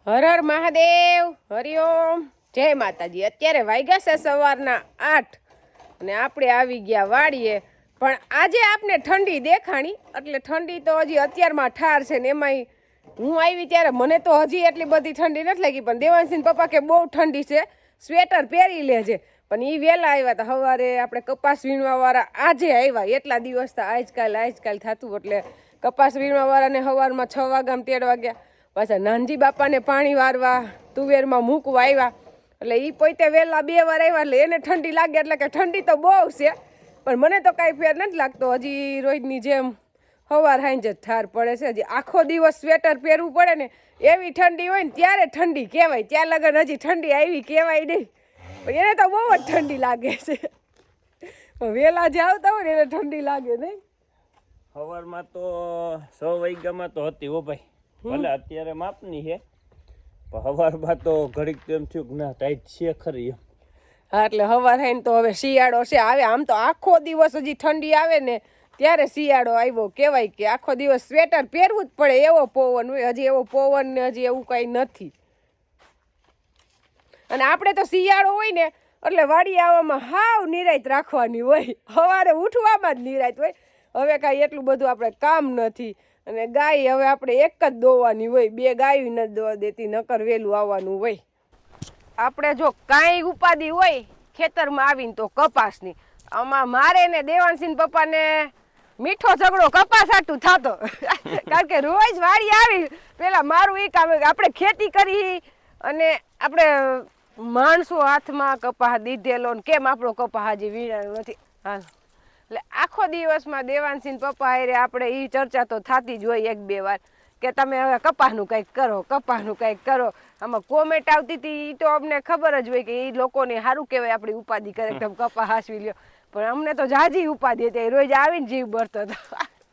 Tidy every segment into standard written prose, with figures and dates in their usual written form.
હર હર મહાદેવ, હરિઓમ, જય માતાજી। અત્યારે વાગ્યા છે સવારના 8 અને આપણે આવી ગયા વાડીએ। પણ આજે આપને ઠંડી દેખાણી, એટલે ઠંડી તો હજી અત્યારમાં ઠાર છે ને એમાંય હું આવી ત્યારે મને તો હજી એટલી બધી ઠંડી નથી લાગી, પણ દેવાંશીન પપ્પા કે બહુ ઠંડી છે, સ્વેટર પહેરી લેજે। પણ એ વહેલા આવ્યા હતા, સવારે આપણે કપાસ વીણવાવાળા આજે આવ્યા, એટલા દિવસ તો આજકાલ થતું, એટલે કપાસ વીણવાવાળાને સવારમાં 6 વાગ્યામાં તેડવા ગયા, પાછા નાનજી બાપાને પાણી વારવા તુવેરમાં મૂકવા આવ્યા, એટલે એ પોતે વહેલા 2 વાર આવ્યા, એટલે એને ઠંડી લાગે, એટલે કે ઠંડી તો બહુ છે, પણ મને તો કાંઈ ફેર નથી લાગતો। હજી રોજની જેમ સવાર સાંજ જ ઠાર પડે છે, હજી આખો દિવસ સ્વેટર પહેરવું પડે ને, એવી ઠંડી હોય ને ત્યારે ઠંડી કહેવાય, ત્યાં લગન હજી ઠંડી આવી કહેવાય નહીં, પણ એને તો બહુ જ ઠંડી લાગે છે। વહેલા જે આવતા હોય ને એને ઠંડી લાગે નહીં। સવારમાં તો 6 વાગ્યામાં તો હતી હો ભાઈ, ભલે અત્યારે માપની છે, પણ સવારમાં તો ઘડીક તો એમ થયું કે ના ટાઈટ છે ખરી એમ। હા, એટલે સવાર થઈને તો હવે શિયાળો છે આવે, આમ તો આખો દિવસ હજી ઠંડી આવે ને ત્યારે શિયાળો આવ્યો કહેવાય, કે આખો દિવસ સ્વેટર પહેરવું જ પડે એવો પવન હોય, હજી એવો પવન ને હજી એવું કંઈ નથી। અને આપણે તો શિયાળો હોય ને એટલે વાડી આવવામાં હાવ નિરાંત રાખવાની હોય, સવારે ઉઠવામાં જ નિરાંત હોય। હવે કાંઈ એટલું બધું આપણે કામ નથી, અને ગાય હવે આપણે એક જ દોવાની હોય, 2 ગાયું નથી દોવા દેતી, નકર વહેલું આવવાનું હોય। આપણે જો કાંઈ ઉપાધિ હોય ખેતરમાં આવીને તો કપાસની, આમાં મારે ને દેવાંશીન પપ્પાને મીઠો ઝઘડો કપાસ હાટું થતો। કારણ કે રોજ વાડી આવી પેલા મારું એ કામ કે આપણે ખેતી કરી અને આપણે માણસો હાથમાં કપાસ દીધેલો ને કેમ આપણો કપાસ હજી વીણાયો નથી, હાલ એટલે આખો દિવસમાં દેવાંશીન પપ્પા હારે આપણે એ ચર્ચા તો થતી જ હોય 1-2 વાર, કે તમે હવે કપાસનું કંઈક કરો, કપાસનું કંઈક કરો। આમાં કોમેન્ટ આવતી હતી, એ તો અમને ખબર જ હોય કે એ લોકોને સારું કહેવાય આપણી ઉપાધિ કરે, તમે કપાસ હાસવી લ્યો, પણ અમને તો જાજી ઉપાધિ હતી, રોજ આવીને જીવ બળતો હતો।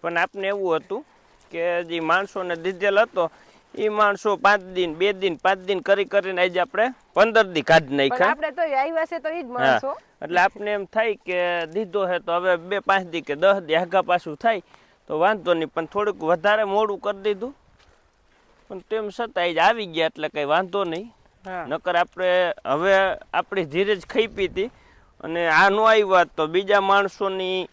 પણ આપને એવું હતું કે જે માણસોને દીધેલ હતો એ માણસો 5 દિન 2 દિન 5 દિન કરીને આજે આપણે 15 દી કાઢી નાખ્યા। આપણે તો આવ્યા છે તો એ જ માણસો, એટલે આપને એમ થાય કે દીધો છે તો હવે 2-5 દી કે 10 દી આગા પાછું થાય તો વાંધો નહીં, પણ થોડુંક વધારે મોડું કરી દીધું, પણ તેમ છતાં જ આવી ગયા એટલે કંઈ વાંધો નહીં। નકર આપણે હવે આપણી ધીરજ ખઈપી હતી, અને આ ન આવ્યા તો બીજા માણસોની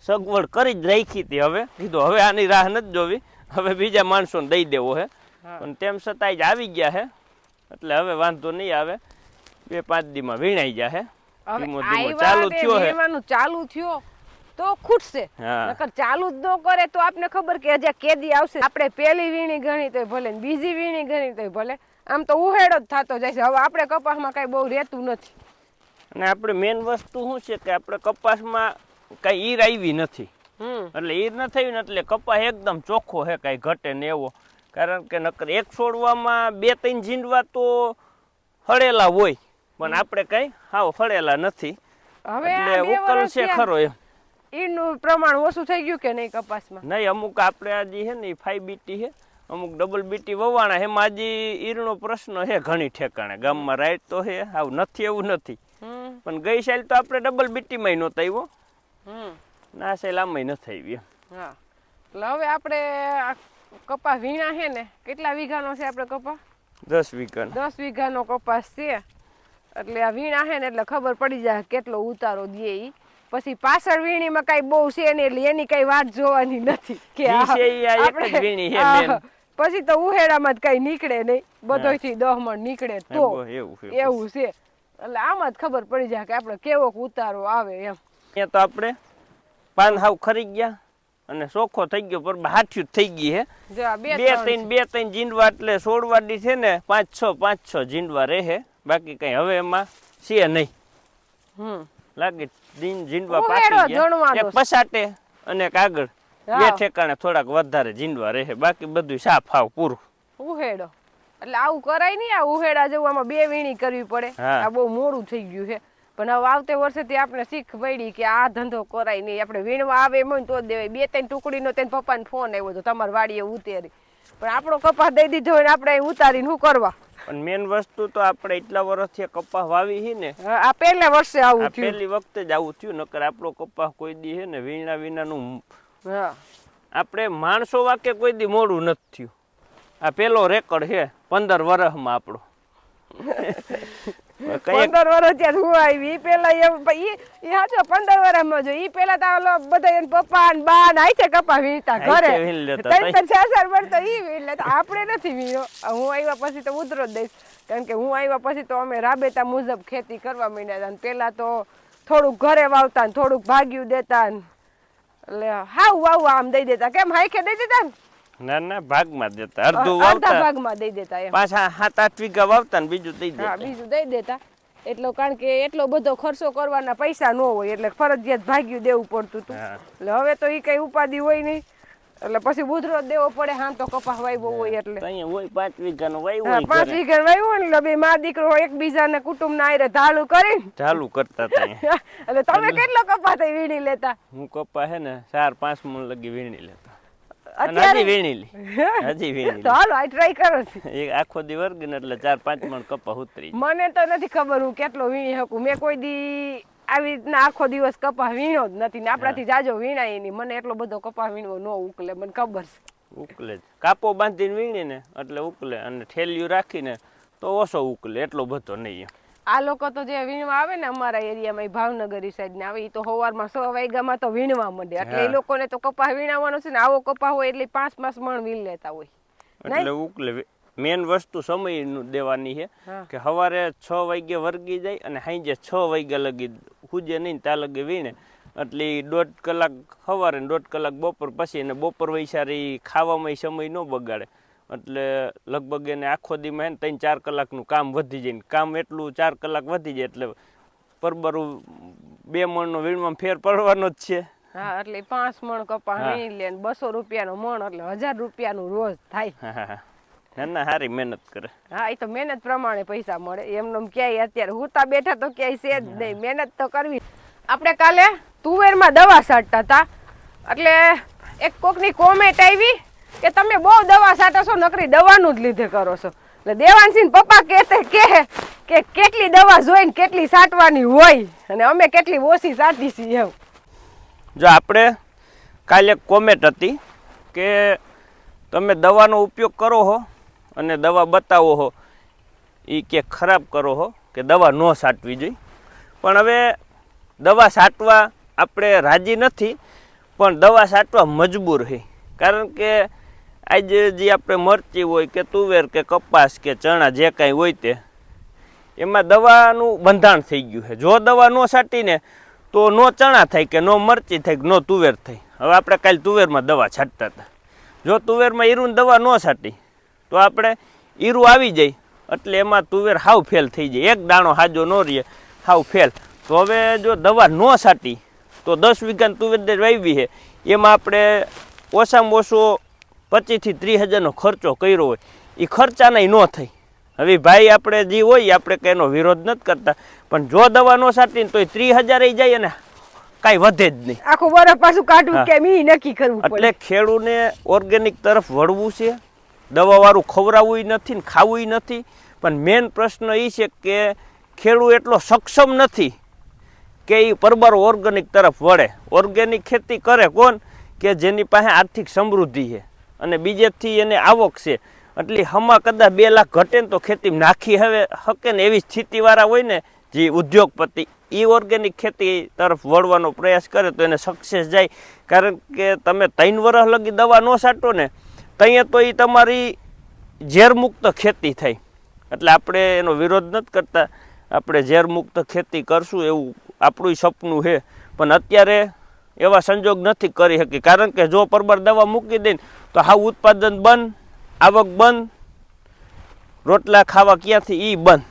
સગવડ કરી જ રાખી હતી, હવે કીધું હવે આની રાહ નથી જોવી, હવે બીજા માણસોને દઈ દેવો છે, પણ તેમ છતાં જ આવી ગયા છે, એટલે હવે વાંધો નહીં આવે, 2-5 દીમાં વીણાઈ જાય। ધીમો ધીમો ચાલુ થયો છે, ચાલુ થયો તો ખૂટશે, નકર ચાલુ જ ન કરે તો આપને ખબર કે હજી કેદી આવશે। આપણે પહેલી વીણી ગણી તોય ભલે, બીજી વીણી ગણી તોય ભલે, આમ તો ઉહેડો જ થતો જાય છે। હવે આપણે કપાસમાં કાંઈ બહુ રહેતું નથી, અને આપણે મેન વસ્તુ શું છે કે આપણે કપાસમાં કાંઈ ઈર આવી નથી, એટલે ઈર ન થયું ને એટલે કપાસ એકદમ ચોખ્ખો છે, કાંઈ ઘટે ને એવો, કારણ કે નકર એક છોડવામાં 2-3 ઝીંડવા તો હળેલા હોય, પણ આપણે કાંઈ હાવ હળેલા નથી, એટલે ઉકલ છે ખરો એમ। ઈરનું પ્રમાણ ઓછું થઈ ગયું કે નહીં કપાસમાં? નહીં, અમુક આપણે આજે છે ને 5 બીટી છે, અમુક ડબલ બીટી વવાણા, એમાં હજી ઈરનો પ્રશ્ન છે ઘણી ઠેકાણે, ગામમાં રાઈટ તો છે, હાવ નથી એવું નથી, પણ ગઈ સાલ તો આપણે ડબલ બીટીમાં નહોતા આવ્યો, ના સાલ આમાં નથી આવી। હા, એટલે હવે આપણે કપાસ વીણા છે ને, કેટલા વીઘાનો છે આપણે કપાસ? 10 વીઘાનો। 10 વીઘાનો કપાસ છે, એટલે આ વીણા છે ને એટલે ખબર પડી જાય કેટલો ઉતારો દે ઈ। પછી પાછળ વીણીમાં કઈ બહુ છે ને, એટલે એની કઈ વાત જોવાની નથી કે પછી તો ઉહેડામાં જ કઈ નીકળે નહીં, બધોયથી 10 મણ નીકળે તો એવું છે, એટલે આમાં જ ખબર પડી જાય કે આપણે કેવો ઉતારો આવે એમ। ત્યાં તો આપણે પાન હાવ ખરી ગયા અને ચોખ્ખો થઈ ગયો, પર હાથ્યું થઈ ગઈ છે, 2-3 ઝીંડવા, એટલે છોડવાડી છે ને 5-6 ઝીંડવા રહે, બાકી કઈ હવે એમાં છે નહીં, લાગે ઝીંડવા પાકી ગયા, એક પછાટે અને એક આગળ 2 ઠેકાણે થોડાક વધારે ઝીંડવા રહે, બાકી બધું સાફ હાવ પૂરું ઉહેડો। એટલે આવું કરાય નહીં, આ ઉહેડા જેવું આમાં 2 વીણી કરવી પડે, આ બહુ મોડું થઈ ગયું છે, પણ હવે આવતે વર્ષેથી આપણે શીખ પડી કે આ ધંધો કરાય નહીં, આપણે વીણવા આવે એમ હોય તો જ દેવાય। 2-3 ટુકડીનો તેને પપ્પાને ફોન આવ્યો હતો, તમારી વાડીએ ઉતારી, પણ આપણો કપાસ દઈ દીધો હોય ને આપણે ઉતારીને શું કરવા? પણ મેન વસ્તુ તો આપણે એટલા વર્ષથી કપાસ વાવી છે ને, આ પહેલા વર્ષે આવું થયું, પહેલી વખતે જ આવું થયું, નકર આપણો કપાસ કોઈ દી છે ને વીણા વિનાનું આપણે માણસો વાકે કોઈ દી મોડું નથી થયું, આ પેલો રેકોર્ડ છે 15 વર્ષમાં આપણો. 15 વર્ષ ત્યાં હું આવી ઈ પેલા ઈ હાચો 15 વર્ષમાં જો ઈ પેલા તો ઓલો બધા એન પપ્પા ને બા ને આઈ છે કપા વીણતા ઘરે આઈ છે વીણ લેતા. 3-4 વર્ષ તો ઈ વીણ લેતા આપણે નથી વીણ્યો. હું આવ્યા પછી તો ઉતરો જ દઈશ કારણ કે હું આવ્યા પછી તો અમે રાબેતા મુજબ ખેતી કરવા માંડ્યા હતા. પેલા તો થોડુંક ઘરે વાવતા ને થોડુંક ભાગ્યું દેતા ને એટલે હાવ વાવ આમ દઈ દેતા. કેમ હાઈખે દઈ દેતા ને? ના ના ભાગમાં દેતા, અડધું અડધા વાવતા, ભાગમાં દઈ દેતા એમ. પાછા 7-8 વીઘા વાવતા ને બીજું દઈ હા દેતા. બીજું દઈ દેતા. એટલો કારણ કે એટલો બધો ખર્ચો કરવાના પૈસા ન હોય એટલે ફરજિયાત ભાગ્યું દેવું પડતું હતું. હા. એટલે હવે તો ઈ કઈ ઉપાધિ હોય નહીં એટલે પછી બુધરો દેવો પડે. હા તો કપાસ વાવ્યો હોય એટલે અહીંયા હોય 5 વીઘાનું વાવ્યું હા હોય 5 ઘરે. વીઘા વાવ્યું હોય ને એટલે બે મા દીકરો એકબીજાને કુટુંબ ના આયરે ધાલું કરીને ચાલુ કરતા હતા અહીંયા. એટલે તમે કેટલો કપાસ અહીં વીણી લેતા હું કપા હે ને 4-5 મણ લગી વીણી લેતા. અને અત્યારે? હજી વીણી લી. હજી વીણી તો લી. હાલો આ ટ્રાય કરો છો. એક આખો દી વર્ગી ને એટલે 4-5 મણ કપા ઉતરી જાય. મને તો નથી ખબર હું કેટલો વીણી શકું. મેં કોઈ દી આવી રીતના આખો દિવસ કપાસ વીણ્યો જ નથી ને આપણાથી જાજો વીણાય નહીં. મને એટલો બધો કપાસ વીણવો ન ઉકલે મને ખબર છે. ઉકલે જ. કાપો બાંધીને વીણી ને એટલે ઉકલે, અને ઠેલિયું રાખીને તો ઓછો ઉકલે, એટલો બધો નહીં. આ લોકો તો જે વીણવા આવે ને અમારા એરિયામાં ભાવનગરી સાઈડ ને આવે ઈ તો સવારમાં 6 વાગ્યામાં તો વીણવા માંડે એટલે એ લોકોને તો કપાસ વીણાવાનો છે ને આવો કપાસ હોય એટલે 5-5 મણ વીણ લેતા હોય એટલે ઉકલે. મેન વસ્તુ સમય દેવાની છે હા. કે સવારે 6 વાગ્યે વર્ગી જાય અને સાંજે 6 વાગ્યા લગી હુજે નહીં ત્યાં લગી વીણે એટલે 1.5 કલાક સવારે ને 1.5 કલાક બપોર પછી, અને બપોર વૈસારી ખાવામાં સમય ન બગાડે એટલે લગભગ એને આખો દીમાં 3-4 કલાકનું કામ વધી જાય. કામ એટલું 4 કલાક વધી જાય એટલે પરબરું 2 મણનો વીણમાં ફેર પડવાનો જ છે. હા એટલે 5 મણ કપાસ વીણી લે ને 200 રૂપિયાનો મણ એટલે 1000 રૂપિયાનું રોજ થાય. ના ના સારી મહેનત કરે. હા એ તો મહેનત પ્રમાણે પૈસા મળે. એમને ક્યાંય અત્યારે હુતા બેઠા તો ક્યાંય છે જ નહીં. મહેનત તો કરવી. આપણે કાલે તુવેરમાં દવા છાંટતા હતા એટલે એક કોકની કોમેન્ટ આવી કે તમે બહુ દવા છાંટો છો, નકરી દવાનું જ લીધે કરો છો. એટલે દેવાંશીન પપ્પા કહે કે કેટલી દવા જોઈને કેટલી છાંટવાની હોય અને અમે કેટલી ઓછી છાંટી છીએ એમ. જો આપણે કાલે કોમેન્ટ હતી કે તમે દવાનો ઉપયોગ કરો હો અને દવા બતાવો હો એ કે ખરાબ કરો હો કે દવા ન છાંટવી જોઈએ. પણ હવે દવા છાંટવા આપણે રાજી નથી, પણ દવા છાંટવા મજબૂર છે. કારણ કે આજે જે આપણે મરચી હોય કે તુવેર કે કપાસ કે ચણા જે કાંઈ હોય તે એમાં દવાનું બંધાણ થઈ ગયું છે. જો દવા ન છાંટીને તો નો ચણા થાય કે નો મરચી થાય કે નો તુવેર થાય. હવે આપણે કાલે તુવેરમાં દવા છાંટતા હતા. જો તુવેરમાં ઈરુની દવા ન છાંટી તો આપણે ઈરું આવી જાય એટલે એમાં તુવેર હાવ ફેલ થઈ જાય. એક દાણો હાજો ન રહે, હાવ ફેલ. તો હવે જો દવા ન છાંટી તો 10 વીઘાની તુવેર વાવી છે એમાં આપણે ઓછામાં ઓછો 25,000 થી 30,000નો ખર્ચો કર્યો હોય એ ખર્ચાના ન થાય. હવે ભાઈ આપણે જે હોય આપણે કંઈ એનો વિરોધ નથી કરતા, પણ જો દવા ન છાંટીને તો 30,000 જાય અને કાંઈ વધે જ નહીં. આખું વરસ પાછું કાઢવું કેમ ઈ નક્કી કરવું પડે. એટલે ખેડૂને ઓર્ગેનિક તરફ વળવું છે. દવાવાળું ખવડાવવું નથી ને ખાવું નથી. પણ મેન પ્રશ્ન એ છે કે ખેડૂત એટલો સક્ષમ નથી કે એ પરબારો ઓર્ગેનિક તરફ વળે. ઓર્ગેનિક ખેતી કરે કોણ કે જેની પાસે આર્થિક સમૃદ્ધિ છે અને બીજેથી એને આવક છે. એટલે હમા કદાચ 2 લાખ ઘટે ને તો ખેતીમાં નાખી હવે હકે ને એવી સ્થિતિવાળા હોય ને જે ઉદ્યોગપતિ, એ ઓર્ગેનિક ખેતી તરફ વળવાનો પ્રયાસ કરે તો એને સક્સેસ જાય. કારણ કે તમે 3 વર્ષ લગી દવા ન છાંટો ને ત્યાં તો એ તમારી ઝેરમુક્ત ખેતી થાય. એટલે આપણે એનો વિરોધ નથી કરતા, આપણે ઝેરમુક્ત ખેતી કરશું એવું આપણું સપનું છે. પણ અત્યારે એવા સંજોગ નથી કરી શકી. કારણ કે જો પરબાર દવા મૂકી દે તો હાવ ઉત્પાદન બંધ, આવક બંધ, રોટલા ખાવા ક્યાંથી એ બંધ.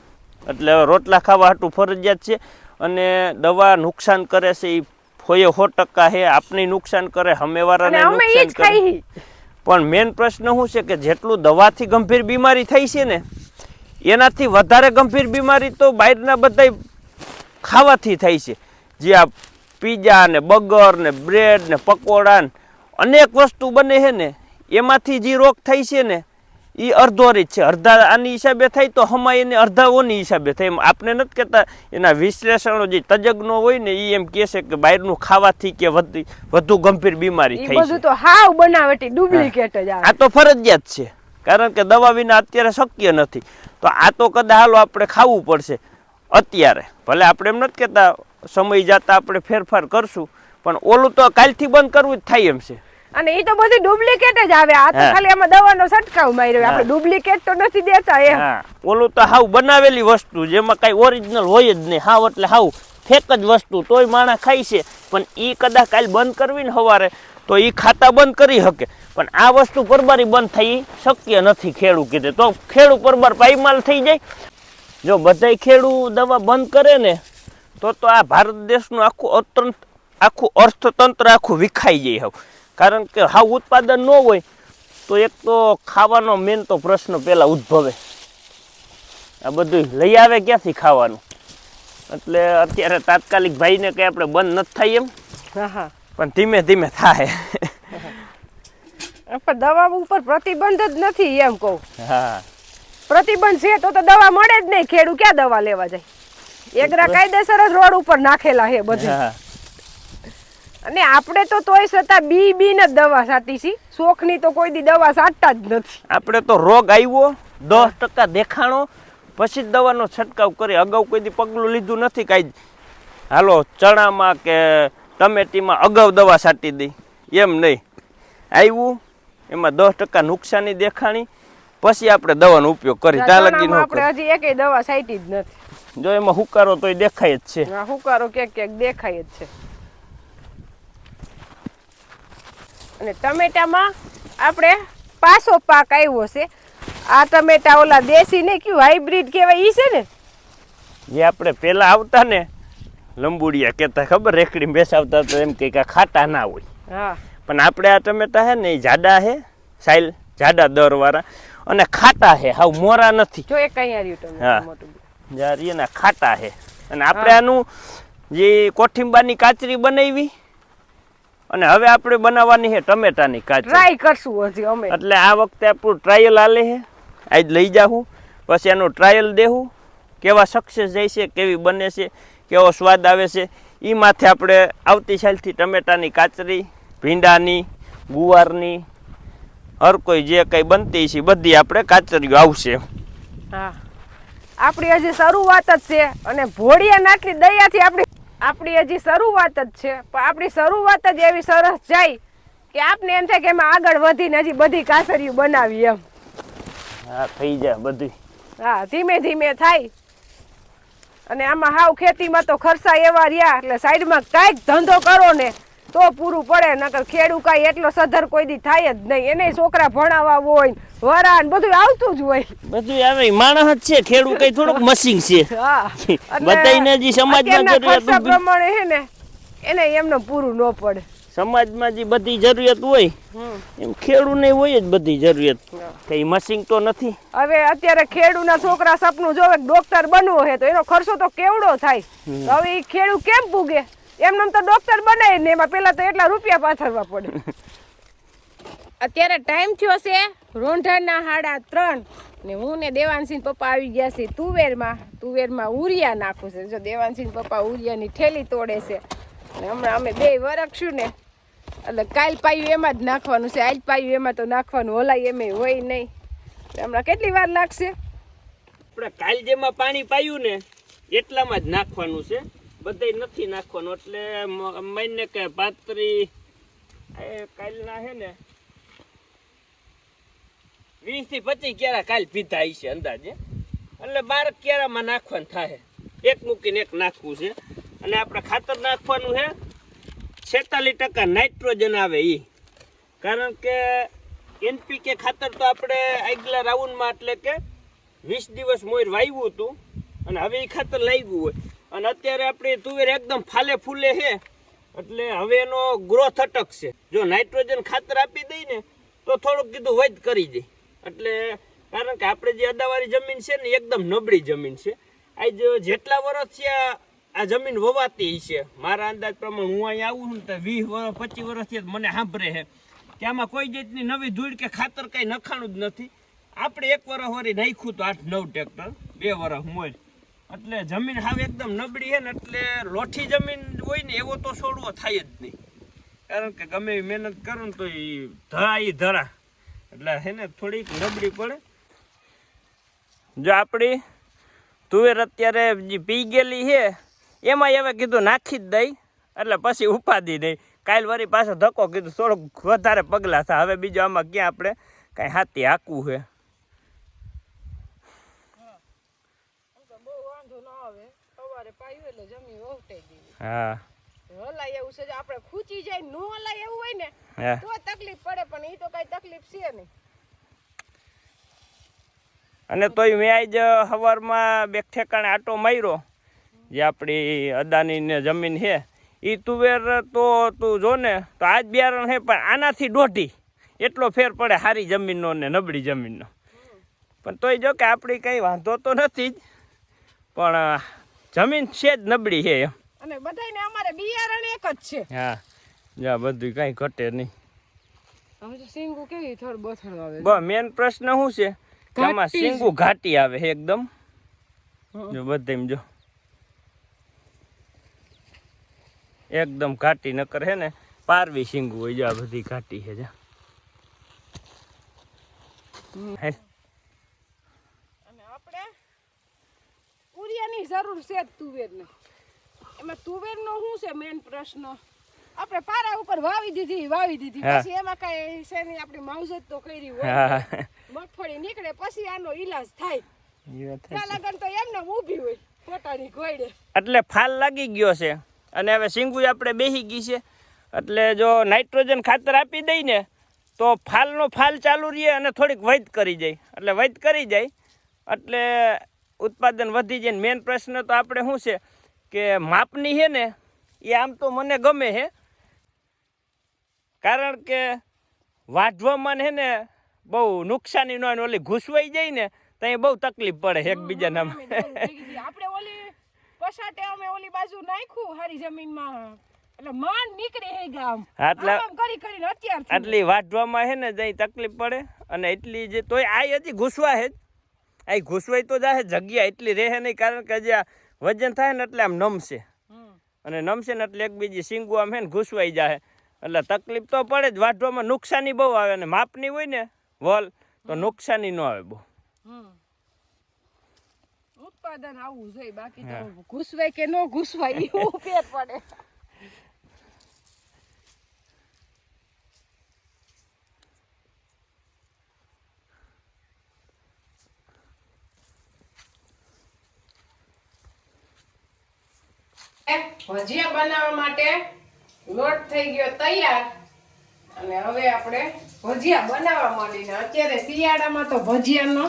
એટલે હવે રોટલા ખાવા હાટું ફરજિયાત છે. અને દવા નુકસાન કરે છે એ 100% છે. આપને નુકસાન કરે, સામેવાળાને નુકસાન કરે. પણ મેન પ્રશ્ન શું છે કે જેટલું દવાથી ગંભીર બીમારી થઈ છે ને એનાથી વધારે ગંભીર બીમારી તો બહારના બધા ખાવાથી થાય છે. જે આ પીઝા ને બર્ગર ને બ્રેડ ને પકોડા ને અનેક વસ્તુ બને છે ને એમાંથી જે રોગ થાય છે ને એ અડધો રીત છે. અડધા આની હિસાબે થાય તો હમા એને અડધાઓની હિસાબે થાય. એમ આપણે નથી કહેતા, એના વિશ્લેષણો જે તજજ્ઞો હોય ને એ એમ કહે છે કે બહારનું ખાવાથી કે વધુ ગંભીર બીમારી થઈ છે. બધું તો હાવ બનાવટી ડુપ્લિકેટ જ આવે. આ તો ફરજિયાત છે. કારણ કે દવા વિના અત્યારે શક્ય નથી. તો આ તો કદાચ હાલો આપણે ખાવું પડશે અત્યારે, ભલે આપણે એમ નથી કહેતા સમય જતા આપણે ફેરફાર કરશું, પણ ઓલું તો કાલથી બંધ કરવું જ થાય એમ છે. અને એ તો બધી ડુપ્લિકેટ જ આવે. આ તો ખાલી આમાં દવાનો છંટકાવ માર્યો, આપણે ડુપ્લિકેટ તો નથી દેતા એમ. ઓલું તો હાવ બનાવેલી વસ્તુ, જેમાં કઈ ઓરિજિનલ હોય જ નહીં, હાવ એટલે હાવ ફેક જ વસ્તુ, તોય માણસ ખાય છે. પણ ઈ કદાચ કાલ બંધ કરવી ને સવારે તો ઈ ખાતા બંધ કરી શકે, પણ આ વસ્તુ પરબારી બંધ થઈ શક્ય નથી. ખેડૂ કીધે તો ખેડૂ પરબાર પાયમાલ થઈ જાય. જો બધાય ખેડૂ દવા બંધ કરે ને તો આ ભારત દેશનું આખું અર્થતંત્ર આખું વિખાઈ જાય હવે. કારણ કે હાવ ઉત્પાદન ન હોય તો એક તો ખાવાનો મેન તો પ્રશ્ન પેલા ઉદ્ભવે. આ બધું લઈ આવે ક્યાંથી ખાવાનું? એટલે અત્યારે તાત્કાલિક ભાઈને કઈ આપણે બંધ નથી થાય એમ, પણ ધીમે ધીમે થાય. પણ દવા ઉપર પ્રતિબંધ જ નથી એમ કહું. હા, પ્રતિબંધ છે તો દવા મળે જ નહીં. ખેડૂત ક્યાં દવા લેવા જાય? એકરા કાયદેસર જ રોડ ઉપર નાખેલા છે બધું. અને આપણે તો તોય છતાં બી ને દવા સાટી છી. શોખની તો કોઈ દી દવા સાટતા જ નથી. આપણે તો રોગ આવ્યો 10% દેખાણો પછી જ દવાનો છંટકાવ કરી. અગાઉ કોઈ દી પગલું લીધું નથી કાંઈ. હાલો ચણામાં કે ટમેટીમાં અગાઉ દવા સાટી દઈ એમ નહીં. આવ્યું એમાં 10% નુકસાની દેખાણી પછી આપણે દવાનો ઉપયોગ કરી. ત્યાં લગી આપણે હજી એકેય દવા સાટી જ નથી. જો એમાં હુકારો તોય દેખાય જ છે. હુકારો ક્યાંક દેખાય જ છે. અને ટમેટામાં આપણે પાસો પાક આવ્યો છે. આ ટમેટા ઓલા દેશી ને કયું હાઇબ્રિડ કહેવાય ઈ છે ને, જે આપણે પેલા આવતા ને લંબુડિયા કહેતા, ખબર રેકડી બેસાવતા તો એમ કે ખાટા ના હોય. હા, પણ આપણે આ ટમેટા હે ને એ જાડા હે, સાઈલ જાડા દર વાળા, અને ખાટા હે, હાવ મોરા નથી. જો એક અહીંયા રહ્યું ટમેટા મોટું જારી ને ખાટા હે. અને આપણે આનું જે કોઠીંબાની કાચરી બનાવી અને હવે આપણે બનાવવાની છે ટમેટાની કાચરી. ટ્રાય કરશું હજી અમે. એટલે આ વખતે આપણું ટ્રાયલ આલે છે, આજ લઈ જાઉં પછી એનું ટ્રાયલ દેવું, કેવા સક્સેસ જાય છે, કેવી બને છે, કેવો સ્વાદ આવે છે. એ માથે આપણે આવતી સાલથી ટમેટાની કાચરી, ભીંડાની, ગુવારની, હર કોઈ જે કંઈ બનતી છે બધી આપણે કાચરીઓ આવશે. હા, આપણી હજી શરૂઆત જ છે. અને ભોળિયા નાટલી દયાથી આપણી હજી શરૂઆત જ છે. પણ આપણી શરૂઆત જ એવી સરસ જાય કે આપને એમ થાય કે એમાં આગળ વધીને હજી બધી કાચરીઓ બનાવી એમ. હા, થઈ જાય બધું. હા, ધીમે ધીમે થાય. અને આમાં હાવ ખેતીમાં તો ખર્ચા એવા રહ્યા એટલે સાઈડમાં કાંઈક ધંધો કરો ને તો પૂરું પડે. નકર ખેડૂ કાંઈ એટલો સધર કોઈ દી થાય જ નહીં. એને છોકરા ભણાવવા હોય, વરાન બધું આવતું જ હોય. બધું આવે, માણસ જ છે. ખેડૂત કઈ થોડુંક મશીન છે. હા, બધાને જે સમાજમાં ખર્ચા પ્રમાણે હે ને એને એમને પૂરું ન પડે. સમાજમાં જે બધી જરૂરિયાત હોય એમ ખેડૂને હોય જ બધી જરૂરિયાત. કઈ મશીન તો નથી. હવે અત્યારે ખેડૂના છોકરા સપનું જોવે ડોક્ટર બનવો છે તો એનો ખર્ચો તો કેવડો થાય. હવે એ ખેડૂ કેમ પૂગે? એમને તો ડોક્ટર બનાય ને એમાં પેલા તો એટલા રૂપિયા પાથરવા પડે. અત્યારે ટાઈમ થયો છે રોંઢાના 3:30 ને હું ને દેવાંશી પપ્પા આવી ગયા છે તુવેરમાં ઉરિયા નાખું છે. જો દેવાંશી પપ્પા ઉરિયાની ઠેલી તોડે છે. અને હમણાં અમે બે વરખશું ને એટલે કાલ પાયું એમાં જ નાખવાનું છે. આજ પાયું એમાં તો નાખવાનું હલાય એમ હોય નહીં. હમણાં કેટલી વાર લાગશે? આપણે કાલ જેમાં પાણી પાયું ને એટલામાં જ નાખવાનું છે, બધે નથી નાખવાનું. એટલે માઈને કે પાતરી કાલના હે ને 20 થી 25 ક્યારા કાલ પીધા છે અંદાજે. એટલે 12 ક્યારામાં નાખવાનું થાય. એક મૂકીને એક નાખવું છે. અને આપણે ખાતર નાખવાનું છે 46% નાઇટ્રોજન આવે એ. કારણ કે NPK ખાતર તો આપણે આગલા રાઉન્ડમાં એટલે કે 20 દિવસ મોર વાવ્યું હતું અને હવે એ ખાતર લાગ્યું હોય. અને અત્યારે આપણે તુવેર એકદમ ફાલે ફૂલે છે એટલે હવે એનો ગ્રોથ અટકશે. જો નાઇટ્રોજન ખાતર આપી દઈ ને તો થોડુંક કીધું વધ કરી દે. એટલે કારણ કે આપણે જે અદાવાળી જમીન છે ને એકદમ નબળી જમીન છે. આજ જેટલા વર્ષ છે આ જમીન વવાતી છે મારા અંદાજ પ્રમાણે. હું અહીંયા આવું છું તો 20 વર્ષ 25 વર્ષથી મને સાંભળે છે કે આમાં કોઈ જાતની નવી ધૂળ કે ખાતર કઈ નખાણું જ નથી. આપણે 1 વર્ષ વળી નાખ્યું તો 8-9 ટ્રેક્ટર, 2 વર્ષ મોર. એટલે જમીન હાવ એકદમ નબળી છે ને એટલે લોઠી જમીન હોય ને એવો તો છોડવો થાય જ નહીં. કારણ કે ગમે એવી મહેનત કરો ને તો એ ધરા. એટલે હે ને થોડીક નબળી પડે. જો આપણી તુવેર અત્યારે જે પી ગયેલી છે એમાં હવે કીધું નાખી જ દઈ એટલે પછી ઉપાદી નહીં. કાલ વળી પાછો ધક્કો કીધું થોડુંક વધારે પગલાં થાય. હવે બીજું આમાં ક્યાં આપણે કાંઈ હાથી હાકવું છે. હા હલાય એવું છે આપણે ખૂચી જાય નો હલાય એવું હોય ને હા તો તકલીફ પડે પણ એ તો કઈ તકલીફ છે નહીં. અને તોય મેં આજ સવારમાં બે ઠેકાણે આટો માર્યો જે આપણી અદાની ને જમીન છે એ તુવેર તો તું જો ને તો આજ બિયારણ છે પણ આનાથી દોઢી એટલો ફેર પડે સારી જમીનનો ને નબળી જમીનનો. પણ તોય જો કે આપણી કંઈ વાંધો તો નથી જ પણ જમીન છે જ નબળી છે એમ. અને બધાયને અમારે બિયારણ એક જ છે. હા જા બધું કાંઈ ઘટે નહીં. હવે તો સિંગુ કેવી થોડ બોથડ આવે બસ મેન પ્રશ્ન શું છે કે આમાં સિંગુ ઘાટી આવે છે એકદમ. જો બધામાં જો એકદમ ઘાટી નકર હે ને પારવી સિંગુ હોય. જો આ બધી ઘાટી છે જા. અને આપણે ઉરિયાની જરૂર છે જ તુવેરને. એમાં તુવેરનો શું છે મેન પ્રશ્ન આપણે પારા ઉપર વાવી દીધી પછી એમાં કઈ છે નહીં. આપણી માવજત તો કરી હોય મગફળી નીકળે પછી આનો ઈલાજ થાય. ત્યાં લગન તો એમને ઊભી હોય પોતાની ઘોડે. એટલે ફાલ લાગી ગયો છે અને હવે સિંગુ આપણે બેસી ગઈ છે એટલે જો નાઇટ્રોજન ખાતર આપી દઈ ને તો ફાલનો ફાલ ચાલુ રહે અને થોડીક વૈધ કરી જાય. એટલે વૈધ કરી જાય એટલે ઉત્પાદન વધી જાય. મેન પ્રશ્ન તો આપણે શું છે કે માપની છે ને એ આમ તો મને ગમે છે કારણ કે વાઢવામાં છે ને બહુ નુકસાની ન ઓલી ઘૂસવાઈ જાય ને તો એ બહુ તકલીફ પડે એકબીજાના. આપણે ઓલી પસાટે અમે ઓલી બાજુ નાખ્યું હારી જમીનમાં એટલે માંડ નીકળે હે ગામ આમ કરી કરીને અત્યાર આટલી વાઢવામાં છે ને જઈ તકલીફ પડે અને એટલી જે તોય આ હજી ઘૂસવા છે જ. આ ઘૂસવાય તો જાય જગ્યા એટલી રહે નહીં કારણ કે જે વજન થાય ને એટલે આમ નમશે અને નમશે ને એટલે એકબીજી સિંગુ આમ હે ને ઘૂસવાઈ જાય એટલે તકલીફ તો પડે જ. વાઢવામાં નુકસાની બહુ આવે અને માપની હોય ને વલ તો નુકસાની ન આવે બહુ. ઉત્પાદન આવું જોઈએ બાકી તો ઘૂસવાય કે ન ઘૂસવાય એવું ફેર પડે. ભજીયા બનાવવા માટે લોટ થઈ ગયો તૈયાર અને હવે આપણે ભજીયા બનાવવા માંડીને. અત્યારે શિયાળામાં તો ભજીયાનો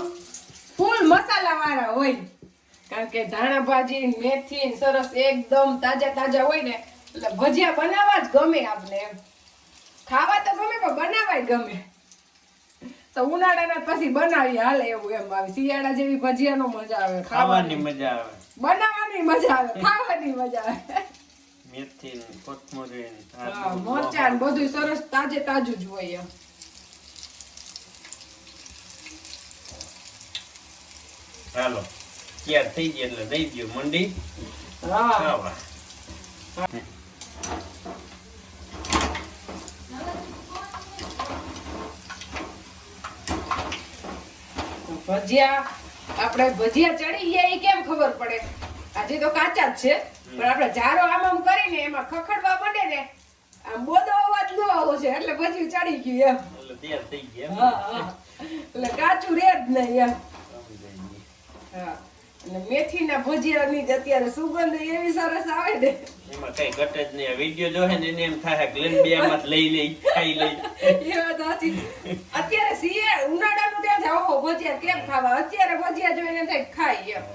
ફૂલ મસાલા વાળા હોય કારણ કે ધાણા ભાજી મેથી સરસ એકદમ તાજા હોય ને એટલે ભજીયા બનાવવા જ ગમે આપણે. એમ ખાવા તો ગમે પણ બનાવવાય ગમે. તો ઉનાળાના પછી બનાવી હાલે એવું એમ આવે. શિયાળા જેવી ભજીયાનો મજા આવે, ખાવાની મજા આવે, બનાવવાની મજા આવે, ખાવાની મજા આવે. મેથી કોથમરી મરચાં બધું સરસ તાજું જ હોય એમ. ચાલો તૈયાર થઈ ગઈ એટલે દઈ દો મંડી. ભજીયા આપણે ભજીયા ચડી ગયા એ કેમ ખબર પડે? આજે તો કાચા જ છે પણ આપણે જારો આમ કરીને એમાં ખખડવા માંડે ને આમ બોદો અવાજ ન આવો છે એટલે ભજીયું ચડી ગયું એમ. એટલે તૈયાર થઈ ગઈ. હા એટલે કાચું રે જ નહીં એમ. હા અને મેથીના ભજીયાની અત્યારે સુગંધ એવી સરસ આવે ને એમાં કઈ ઘટે જ નહીં. વિડિયો જોહે ને એને એમ થાય કે લંબિયામાં લઈ ખાઈ લઈ. એ વાત સાચી. અત્યારે ઉનાળાનું ત્યાં થાય ઓહો ભજીયા કેમ ખાવા, અત્યારે ભજીયા જોઈને થાય ખાઈ એમ.